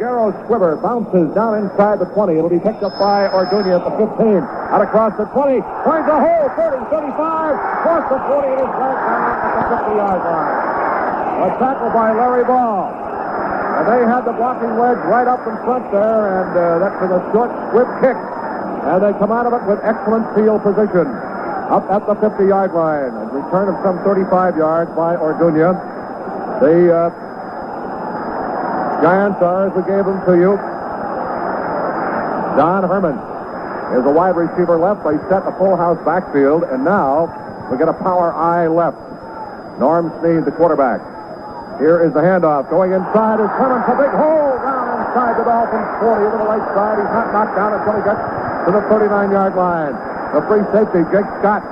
Garo's squiver bounces down inside the 20. It'll be picked up by Orduña at the 15. Out across the 20. Finds a hole. 30, 35. Across the 40. It is right down at the 50-yard line. A tackle by Larry Ball. And they had the blocking wedge right up in front there. And that's with a short swift kick. And they come out of it with excellent field position. Up at the 50-yard line. A return of some 35 yards by Orduña. The Giants are, as we gave them to you. Don Herman is a wide receiver left. They set a full house backfield, and now we get a power I left. Norm Snead, the quarterback. Here is the handoff. Going inside is Herman. A big hole down inside the Dolphins 40 to the right side. He's not knocked down until he gets to the 39-yard line. The free safety, Jake Scott,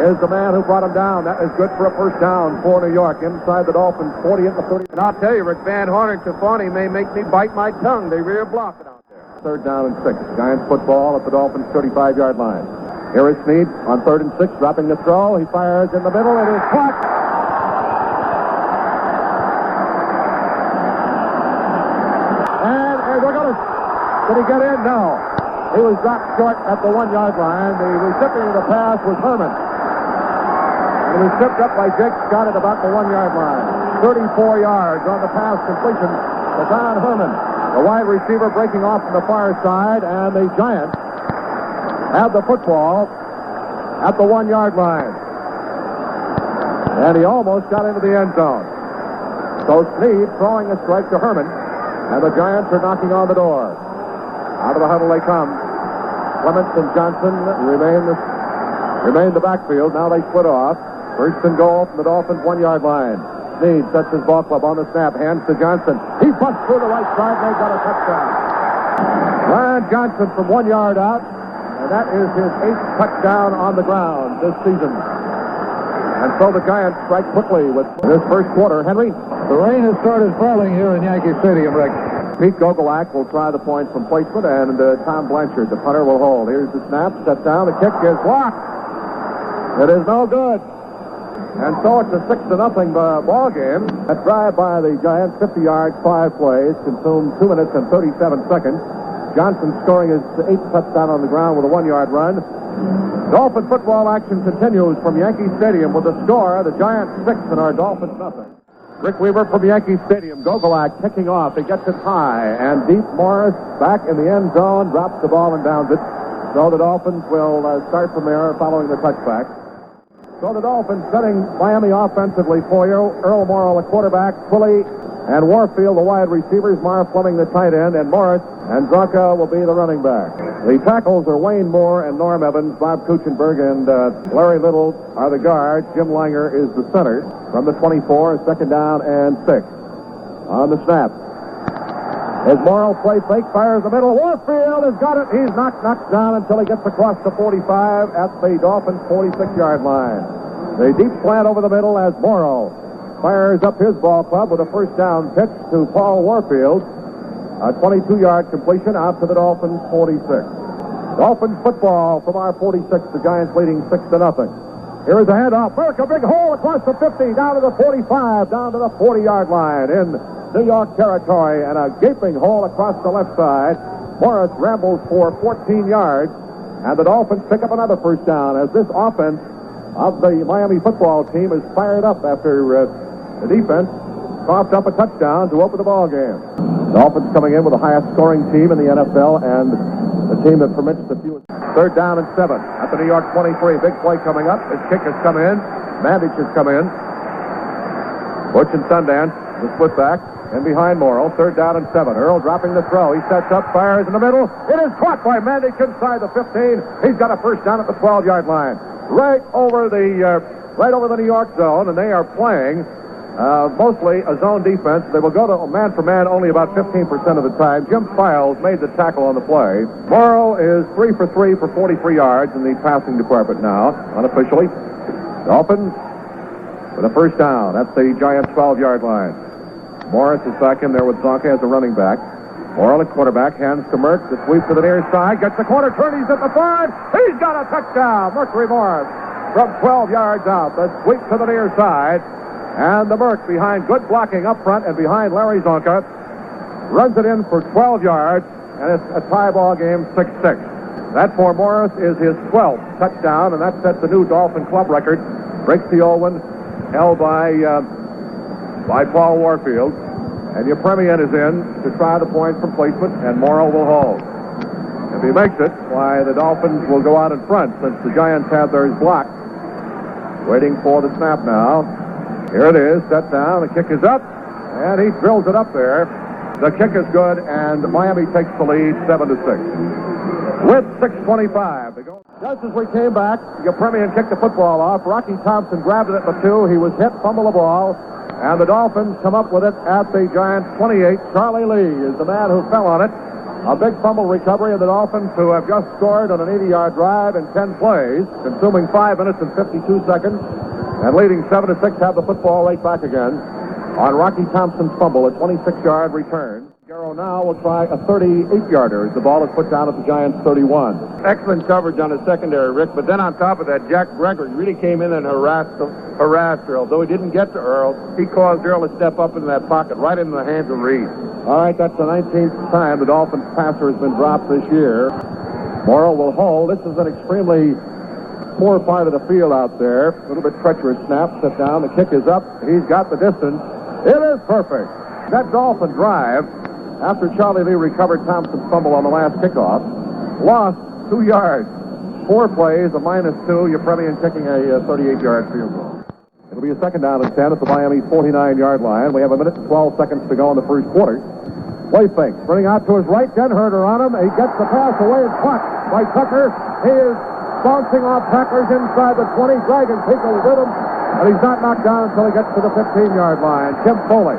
is the man who brought him down. That is good for a first down for New York inside the Dolphins 40 at the 30. And I'll tell you, Rick Van Horn and Tafani may make me bite my tongue. They rear block it out there. Third down and 6. Giants football at the Dolphins 35-yard line. Here is Snead on 3rd and 6, dropping the throw. He fires in the middle. It is caught. And they're going to... Did he get in? No. He was dropped short at the 1-yard line. The recipient of the pass was Herman. It was tipped up by Jake Scott at about the 1-yard line. 34 yards on the pass completion to Don Herman. The wide receiver breaking off from the far side, and the Giants have the football at the 1-yard line. And he almost got into the end zone. So Snead throwing a strike to Herman, and the Giants are knocking on the door. Out of the huddle they come. Clements and Johnson remain the backfield. Now they split off. First and goal from the Dolphins 1-yard line. Snead sets his ball club on the snap. Hands to Johnson. He busts through the right side. They've got a touchdown. Ryan Johnson from 1 yard out. And that is his 8th touchdown on the ground this season. And so the Giants strike quickly with this first quarter. Henry? The rain has started falling here in Yankee Stadium, Rick. Pete Gogolak will try the point from placement, and Tom Blanchard, the punter, will hold. Here's the snap. Set down. The kick is blocked. It is no good. And so it's a 6-0 ball game. A drive by the Giants, 50 yards, 5 plays, consumed 2 minutes and 37 seconds. Johnson scoring his 8th touchdown on the ground with a 1-yard run. Dolphin football action continues from Yankee Stadium with the score, the Giants 6 and our Dolphins nothing. Rick Weaver from Yankee Stadium. Gogolak kicking off. He gets it high and deep. Morris back in the end zone, drops the ball and downs it. So the Dolphins will start from there following the touchback. So the Dolphins setting Miami offensively for you. Earl Morrell, the quarterback, Twilley and Warfield, the wide receivers, Marv Fleming, the tight end, and Morris and Zonka will be the running back. The tackles are Wayne Moore and Norm Evans. Bob Kuchenberg and Larry Little are the guards. Jim Langer is the center from the 24, 2nd down and 6. On the snap. As Morrell play fake, fires the middle. Warfield has got it. He's knocked down until he gets across the 45 at the Dolphins' 46-yard line. The deep slant over the middle as Morrell fires up his ball club with a first down pitch to Paul Warfield. A 22-yard completion out to the Dolphins' 46. Dolphins football from our 46. The Giants leading 6-0. Here is a handoff. Burke, a big hole across the 50, down to the 45, down to the 40-yard line in New York territory, and a gaping hole across the left side. Morris rambles for 14 yards, and the Dolphins pick up another first down as this offense of the Miami football team is fired up after the defense coughed up a touchdown to open the ball game. Dolphins coming in with the highest scoring team in the NFL and the team that permits the fewest. 3rd down and 7 at the New York 23. Big play coming up. His kick has come in. Mandich has come in. Butch and Sundance, the split back. And behind Morrell, 3rd down and 7. Earl dropping the throw. He sets up, fires in the middle. It is caught by Mandich inside the 15. He's got a first down at the 12-yard line. Right over the New York zone, and they are playing mostly a zone defense. They will go to man-for-man only about 15% of the time. Jim Files made the tackle on the play. Morrell is 3 for 3 for 43 yards in the passing department now, unofficially. Dolphins for the first down. That's the Giants' 12-yard line. Morris is back in there with Zonka as a running back. Morrell at quarterback, hands to Merck. The sweep to the near side, gets the corner turn. He's at the 5. He's got a touchdown. Mercury Morris from 12 yards out. The sweep to the near side. And the Merc behind good blocking up front and behind Larry Zonka runs it in for 12 yards. And it's a tie ball game, 6-6. That for Morris is his 12th touchdown, and that sets the new Dolphin club record. Breaks the old one held by Paul Warfield. And Yepremian is in to try the point from placement, and Morrell will hold. If he makes it, why, the Dolphins will go out in front since the Giants have theirs blocked. Waiting for the snap now. Here it is, set down, the kick is up, and he drills it up there. The kick is good, and Miami takes the lead 7-6. With 6:25 to go. Just as we came back, Yepremian kicked the football off. Rocky Thompson grabbed it at the 2. He was hit, fumbled the ball. And the Dolphins come up with it at the Giants' 28. Charlie Lee is the man who fell on it. A big fumble recovery of the Dolphins, who have just scored on an 80-yard drive in 10 plays, consuming 5 minutes and 52 seconds, and leading 7-6, have the football right back again on Rocky Thompson's fumble, a 26-yard return. Garo now will try a 38-yarder as the ball is put down at the Giants' 31. Excellent coverage on the secondary, Rick. But then on top of that, Jack Gregory really came in and harassed Earl. Though he didn't get to Earl, he caused Earl to step up in that pocket right into the hands of Reed. All right, that's the 19th time the Dolphins passer has been dropped this year. Morrell will hold. This is an extremely poor part of the field out there. A little bit treacherous snap, set down. The kick is up. He's got the distance. It is perfect. That Dolphin drive, after Charlie Lee recovered Thompson's fumble on the last kickoff, lost 2 yards. 4 plays, a -2. Yepremian kicking a 38-yard field goal. It'll be a second down and 10 at the Miami 49-yard line. We have a minute and 12 seconds to go in the first quarter. Play fake. Running out to his right. Denherter on him. He gets the pass away and caught by Tucker. He is bouncing off tacklers inside the 20. Dragging people with him. And he's not knocked down until he gets to the 15-yard line. Tim Foley.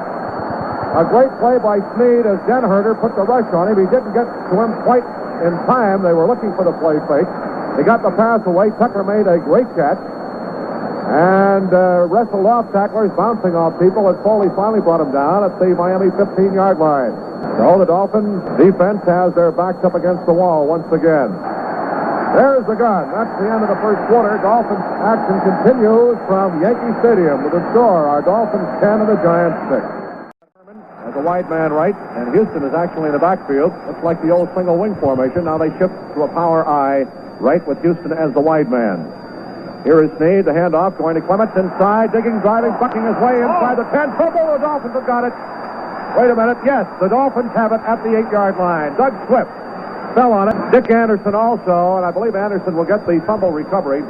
A great play by Snead as Denherter put the rush on him. He didn't get to him quite in time. They were looking for the play fake. He got the pass away. Tucker made a great catch. And wrestled off tacklers, bouncing off people, and Foley finally brought him down at the Miami 15-yard line. So the Dolphins defense has their backs up against the wall once again. There's the gun. That's the end of the first quarter. Dolphins action continues from Yankee Stadium with the score. Our Dolphins 10 and the Giants 6. As a wide man right, and Houston is actually in the backfield. Looks like the old single wing formation. Now they shift to a power I right with Houston as the wide man. Here is Snead, the handoff, going to Clements inside, digging, driving, bucking his way inside the 10. Fumble, the Dolphins have got it. Wait a minute, yes, the Dolphins have it at the 8-yard line. Doug Swift fell on it. Dick Anderson also, and I believe Anderson will get the fumble recovery.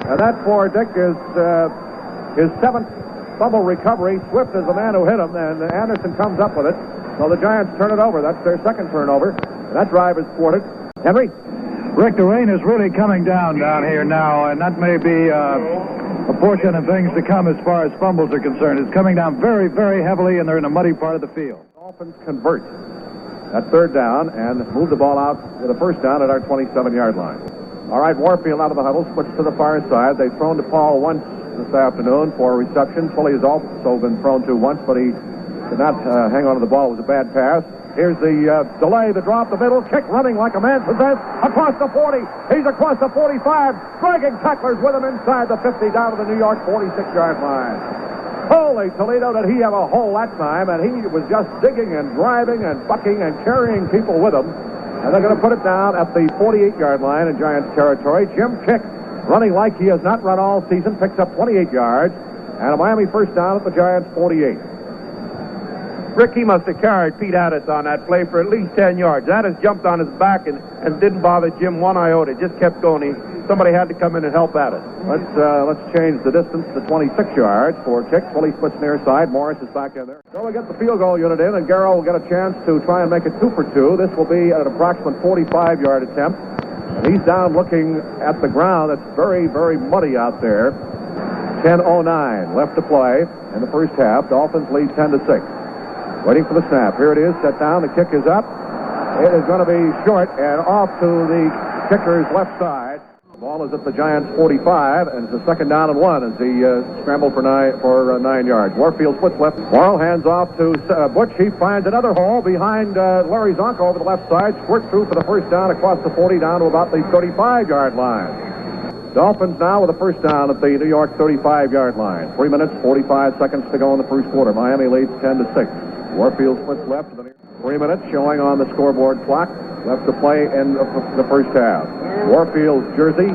And that for Dick is his 7th fumble recovery. Swift is the man who hit him, and Anderson comes up with it. So the Giants turn it over. That's their 2nd turnover. And that drive is thwarted. Henry? Rick, the rain is really coming down here now, and that may be a portion of things to come as far as fumbles are concerned. It's coming down very, very heavily, and they're in a muddy part of the field. Dolphins convert that 3rd down and move the ball out with a 1st down at our 27-yard line. All right, Warfield out of the huddle, switched to the far side. They've thrown to Paul once this afternoon for a reception. Foley has also been thrown to once, but he did not hang on to the ball. It was a bad pass. Here's the delay, the drop, the middle, kick running like a man possessed across the 40. He's across the 45, dragging tacklers with him inside the 50 down to the New York 46-yard line. Holy Toledo, did he have a hole that time, and he was just digging and driving and bucking and carrying people with him. And they're going to put it down at the 48-yard line in Giants territory. Jim Kick, running like he has not run all season, picks up 28 yards, and a Miami 1st down at the Giants 48. Rick, he must have carried Pete Addis on that play for at least 10 yards. Addis jumped on his back and didn't bother Jim one iota. Just kept going. Somebody had to come in and help Addis. Let's change the distance to 26 yards for Kick. Fully splits near side. Morris is back in there. So we get the field goal unit in, and Garo will get a chance to try and make it 2 for 2. This will be an approximate 45-yard attempt. And he's down looking at the ground. It's very, very muddy out there. 10:09 left to play in the first half. Dolphins lead 10-6. Waiting for the snap. Here it is, set down. The kick is up. It is going to be short and off to the kicker's left side. Ball is at the Giants' 45, and it's a second down and 1 as he scrambled for 9 yards. Warfield splits left. Morrell hands off to Butch. He finds another hole behind Larry Zonka over the left side. Squirts through for the first down across the 40 down to about the 35-yard line. Dolphins now with a first down at the New York 35-yard line. 3 minutes, 45 seconds to go in the first quarter. Miami leads 10-6. Warfield splits left to the 3 minutes showing on the scoreboard clock. Left to play in the first half. Warfield's jersey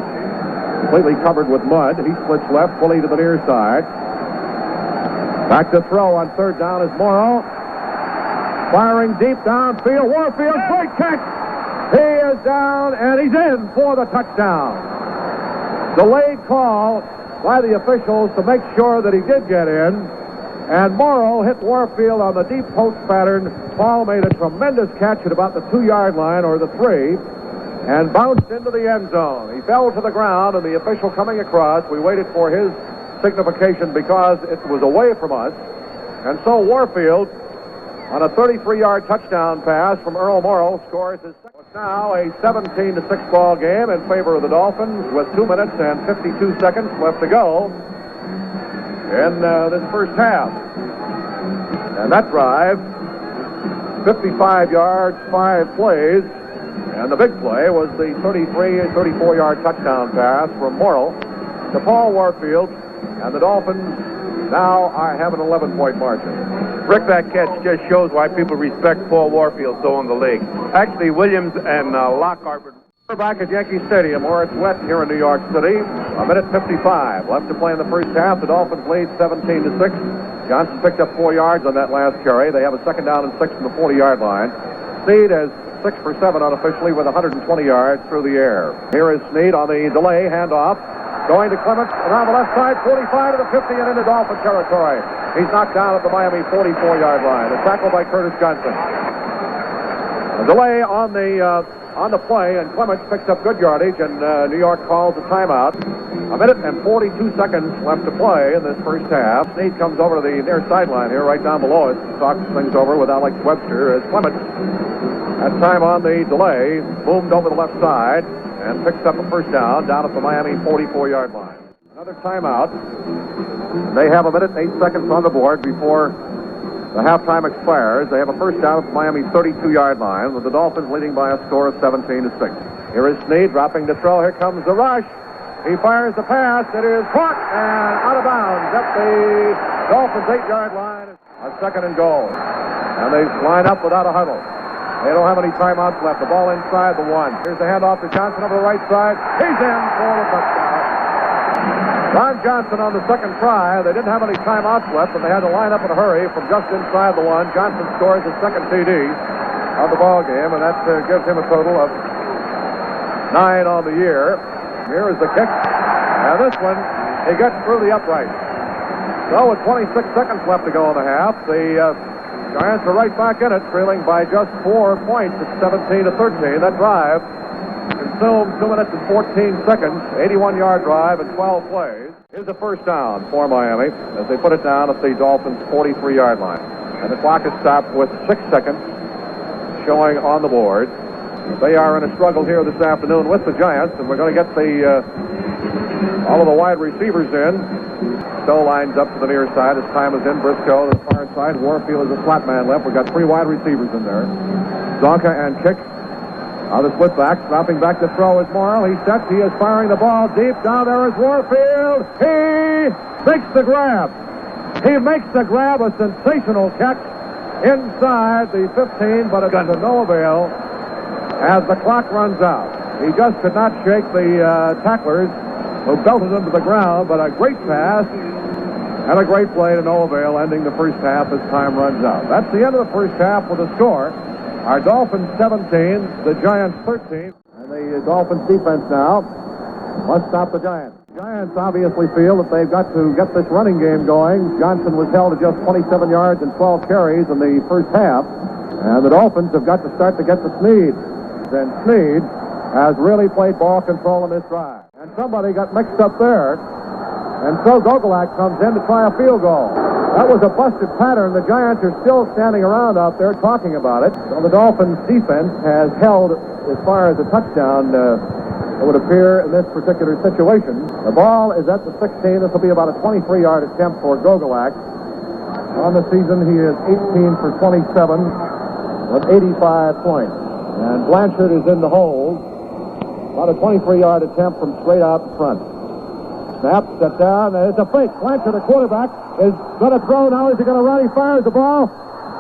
completely covered with mud. He splits left fully to the near side. Back to throw on third down is Morrell. Firing deep downfield. Warfield, great catch. He is down and he's in for the touchdown. Delayed call by the officials to make sure that he did get in. And Morrell hit Warfield on the deep post pattern. Paul made a tremendous catch at about the 2-yard line or the 3 and bounced into the end zone. He fell to the ground, and the official coming across, we waited for his signification because it was away from us. And so Warfield, on a 33-yard touchdown pass from Earl Morrell, scores his second. It's now a 17-6 ball game in favor of the Dolphins with 2 minutes and 52 seconds left to go in this first half. And that drive, 55 yards, 5 plays, and the big play was the 34-yard touchdown pass from Morrell to Paul Warfield, and the Dolphins now have an 11-point margin. Rick, that catch just shows why people respect Paul Warfield so in the league. Actually, Williams and Lockhart. We're back at Yankee Stadium, where it's wet here in New York City. A minute 55 left to play in the first half. The Dolphins lead 17-6. Johnson picked up 4 yards on that last carry. They have a second down and 6 from the 40-yard line. Snead has 6 for 7 unofficially with 120 yards through the air. Here is Snead on the delay handoff. Going to Clements around the left side, 45 to the 50 and into Dolphin territory. He's knocked down at the Miami 44-yard line. A tackle by Curtis Johnson. A delay on the play, and Clements picks up good yardage, and New York calls a timeout. A minute and 42 seconds left to play in this first half. Snead comes over to the near sideline here, right down below us, and talks things over with Alex Webster as Clements, at time on the delay, boomed over the left side and picks up a first down at the Miami 44-yard line. Another timeout. They have a minute and 8 seconds on the board before the halftime expires. They have a first down at the Miami 32-yard line with the Dolphins leading by a score of 17-6. Here is Snead dropping to throw. Here comes the rush. He fires the pass. It is caught and out of bounds at the Dolphins 8-yard line. A second and goal. And they line up without a huddle. They don't have any timeouts left. The ball inside the 1. Here's the handoff to Johnson over the right side. He's in for the touchdown. Ron Johnson on the second try. They didn't have any timeouts left, but they had to line up in a hurry from just inside the 1. Johnson scores his second TD of the ball game, and that gives him a total of 9 on the year. Here is the kick, and this one, he gets through the upright. So with 26 seconds left to go in the half, the Giants are right back in it, trailing by just 4 points. It's 17-13. That drive consumed 2 minutes and 14 seconds, 81-yard drive and 12 plays. Here's a first down for Miami as they put it down at the Dolphins' 43-yard line. And the clock is stopped with 6 seconds showing on the board. They are in a struggle here this afternoon with the Giants, and we're going to get all of the wide receivers in. Stowe lines up to the near side as time is in. Briscoe to the far side. Warfield is a flat man left. We've got 3 wide receivers in there. Zonka and Kick are the split backs. Dropping back to throw is Morrell. He sets. He is firing the ball deep. Down there is Warfield. He makes the grab. He makes the grab. A sensational catch inside the 15, but it's to no avail as the clock runs out. He just could not shake the tacklers who belted him to the ground, but a great pass and a great play to no avail, ending the first half as time runs out. That's the end of the first half with a score. Our Dolphins 17, the Giants 13. And the Dolphins defense now must stop the Giants. The Giants obviously feel that they've got to get this running game going. Johnson was held to just 27 yards and 12 carries in the first half. And the Dolphins have got to start to get to Snead. And Snead has really played ball control in this drive. And somebody got mixed up there. And so Gogolak comes in to try a field goal. That was a busted pattern. The Giants are still standing around out there talking about it. So the Dolphins defense has held, as far as the touchdown it would appear in this particular situation. The ball is at the 16. This will be about a 23-yard attempt for Gogolak. On the season, he is 18 for 27 with 85 points. And Blanchard is in the hold. About a 23-yard attempt from straight out in front. Snap, set down. It's a fake. Blanchard, the quarterback, is going to throw. Now is he going to run? He fires the ball.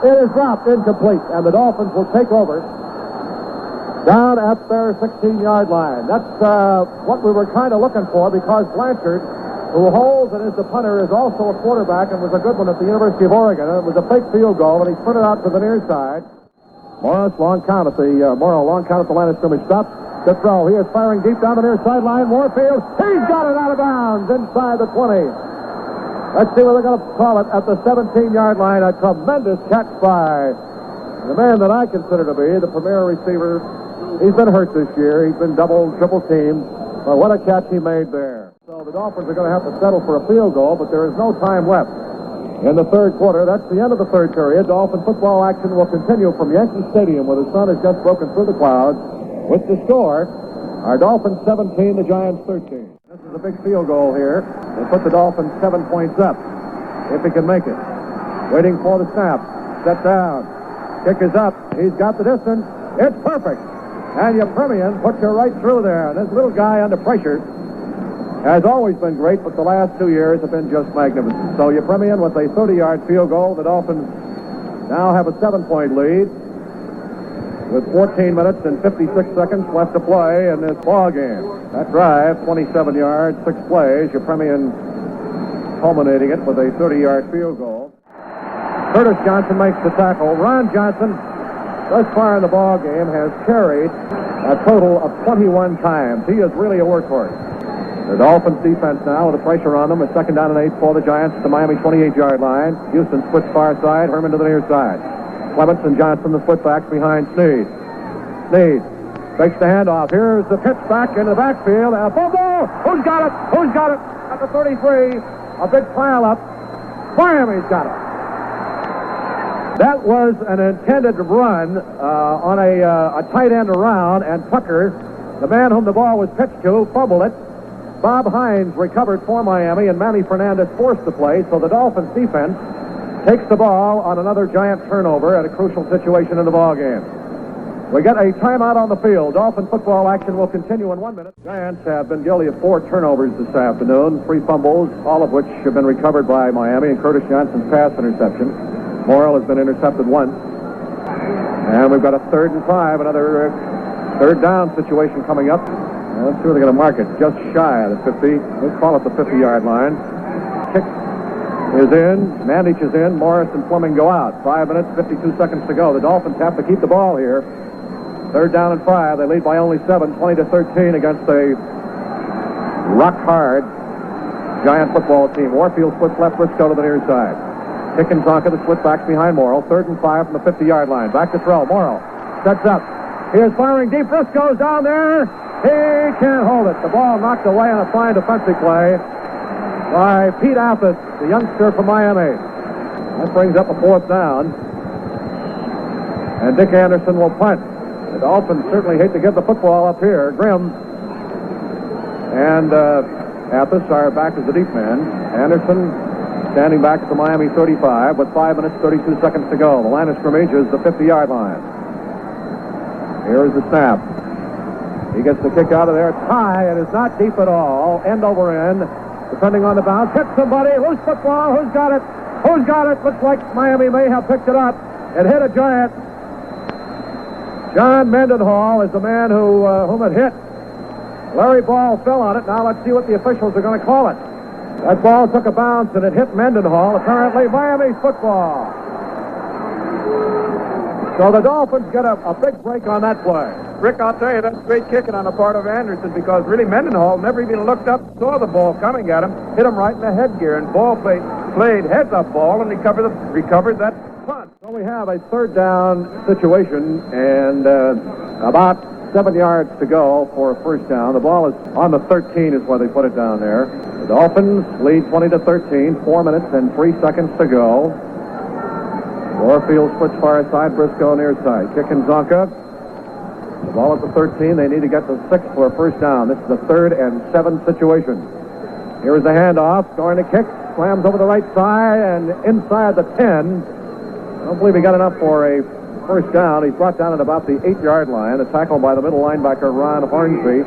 It is dropped, incomplete. And the Dolphins will take over down at their 16-yard line. That's what we were kind of looking for, because Blanchard, who holds and is the punter, is also a quarterback and was a good one at the University of Oregon. And it was a fake field goal, and he put it out to the near side. Morrell, long count at the line of scrimmage. Stops to throw. He is firing deep down the near sideline. Warfield, he's got it out of bounds inside the 20. Let's see what they're going to call it at the 17-yard line. A tremendous catch by the man that I consider to be the premier receiver. He's been hurt this year. He's been double, triple teamed. But what a catch he made there. So the Dolphins are going to have to settle for a field goal, but there is no time left in the third quarter. That's the end of the third period. Dolphin football action will continue from Yankee Stadium, where the sun has just broken through the clouds. With the score, our Dolphins 17, the Giants 13. This is a big field goal here. They put the Dolphins 7 points up, if he can make it. Waiting for the snap. Set down. Kick is up. He's got the distance. It's perfect. And Yepremian puts you right through there. And this little guy under pressure has always been great, but the last 2 years have been just magnificent. So Yepremian with a 30-yard field goal. The Dolphins now have a 7-point lead with 14 minutes and 56 seconds left to play in this ball game. That drive, 27 yards, 6 plays. Yepremian culminating it with a 30-yard field goal. Curtis Johnson makes the tackle. Ron Johnson, thus far in the ball game, has carried a total of 21 times. He is really a workhorse. The Dolphins defense now with the pressure on them. A 2nd down and 8 for the Giants at the Miami 28-yard line. Houston splits far side. Herman to the near side. Clements and Johnson, the split backs behind Snead. Snead fakes the handoff. Here's the pitch back into the backfield. And a fumble! Who's got it? Who's got it? At the 33. A big pile up. Miami's got it. That was an intended run on a tight end around, and Tucker, the man whom the ball was pitched to, fumbled it. Bob Hines recovered for Miami, and Manny Fernandez forced the play, so the Dolphins defense takes the ball on another Giant turnover at a crucial situation in the ball game. We get a timeout on the field. Dolphin football action will continue in 1 minute. Giants have been guilty of 4 turnovers this afternoon, 3 fumbles, all of which have been recovered by Miami, and Curtis Johnson's pass interception. Morrell has been intercepted once. And we've got a 3rd and 5, another third down situation coming up. Let's see where they're going to mark it. Just shy of the 50. Let's call it the 50-yard line. Kick is in. Mandich is in. Morris and Fleming go out. 5 minutes, 52 seconds to go. The Dolphins have to keep the ball here. 3rd down and 5. They lead by only 7, 20-13 against a rock-hard Giant football team. Warfield splits left, Briscoe to the near side. Kick and Zonka, the split backs behind Morrell. 3rd and 5 from the 50-yard line. Back to throw. Morrell sets up. He is firing deep. Briscoe's down there. He can't hold it. The ball knocked away on a fine defensive play by Pete Athis, the youngster from Miami. That brings up a 4th down. And Dick Anderson will punt. The Dolphins certainly hate to give the football up here. Grimm and Athis are back as the deep man. Anderson standing back at the Miami 35 with 5 minutes, 32 seconds to go. The line of scrimmage is the 50-yard line. Here is the snap. He gets the kick out of there. It's high. It is not deep at all. End over end. Depending on the bounce. Hit somebody. Loose football. Who's got it? Who's got it? Looks like Miami may have picked it up. It hit a Giant. John Mendenhall is the man whom it hit. Larry Ball fell on it. Now let's see what the officials are going to call it. That ball took a bounce and it hit Mendenhall. Apparently Miami's football. So the Dolphins get a big break on that play. Rick, I'll tell you, that's great kicking on the part of Anderson, because really Mendenhall never even looked up, saw the ball coming at him, hit him right in the headgear, and Ball played heads-up ball and recovered that punt. So we have a 3rd down situation, and about 7 yards to go for a 1st down. The ball is on the 13 is where they put it down there. The Dolphins lead 20-13, 4 minutes and 3 seconds to go. Warfield splits far side, Briscoe near side. Kick and Zonka. The ball at the 13. They need to get to 6 for a first down. This is a 3rd and 7 situation. Here is the handoff. Going to kick. Slams over the right side and inside the 10. I don't believe he got enough for a first down. He's brought down at about the 8-yard line. A tackle by the middle linebacker, Ron Hornsby.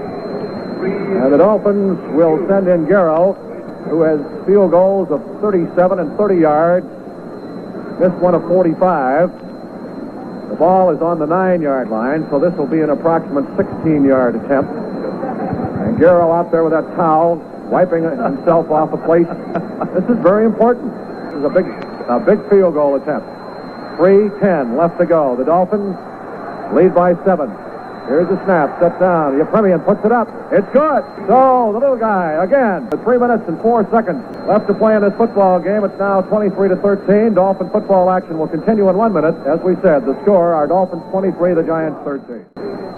And the Dolphins will send in Garo, who has field goals of 37 and 30 yards. Missed one of 45. The ball is on the 9-yard line, so this will be an approximate 16-yard attempt. And Garo out there with that towel, wiping himself off a plate. This is very important. This is a big field goal attempt. 3:10 left to go. The Dolphins lead by 7. Here's the snap. Set down. Yepremian puts it up. It's good. So the little guy again. 3 minutes and 4 seconds left to play in this football game. It's now 23-13. Dolphin football action will continue in 1 minute. As we said, the score: our Dolphins 23, the Giants 13.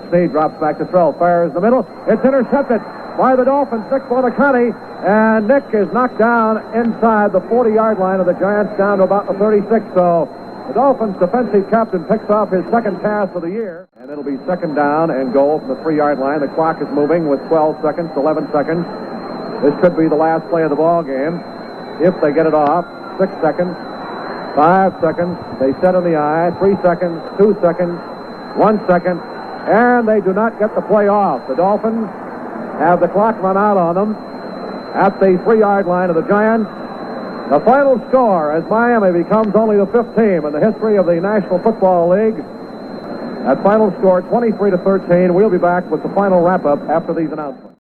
Snead drops back to throw. Fires in the middle. It's intercepted by the Dolphins. Nick Bonaconti, and Nick is knocked down inside the 40-yard line of the Giants, down to about the 36. So the Dolphins defensive captain picks off his second pass of the year, and it'll be 2nd down and goal from the 3-yard line. The clock is moving with 12 seconds, 11 seconds. This could be the last play of the ball game if they get it off. 6 seconds, 5 seconds. They set in the eye. 3 seconds, 2 seconds, 1 second, and they do not get the play off. The Dolphins have the clock run out on them at the 3-yard line of the Giants. The final score, as Miami becomes only the 5th team in the history of the National Football League. That final score, 23-13. We'll be back with the final wrap-up after these announcements.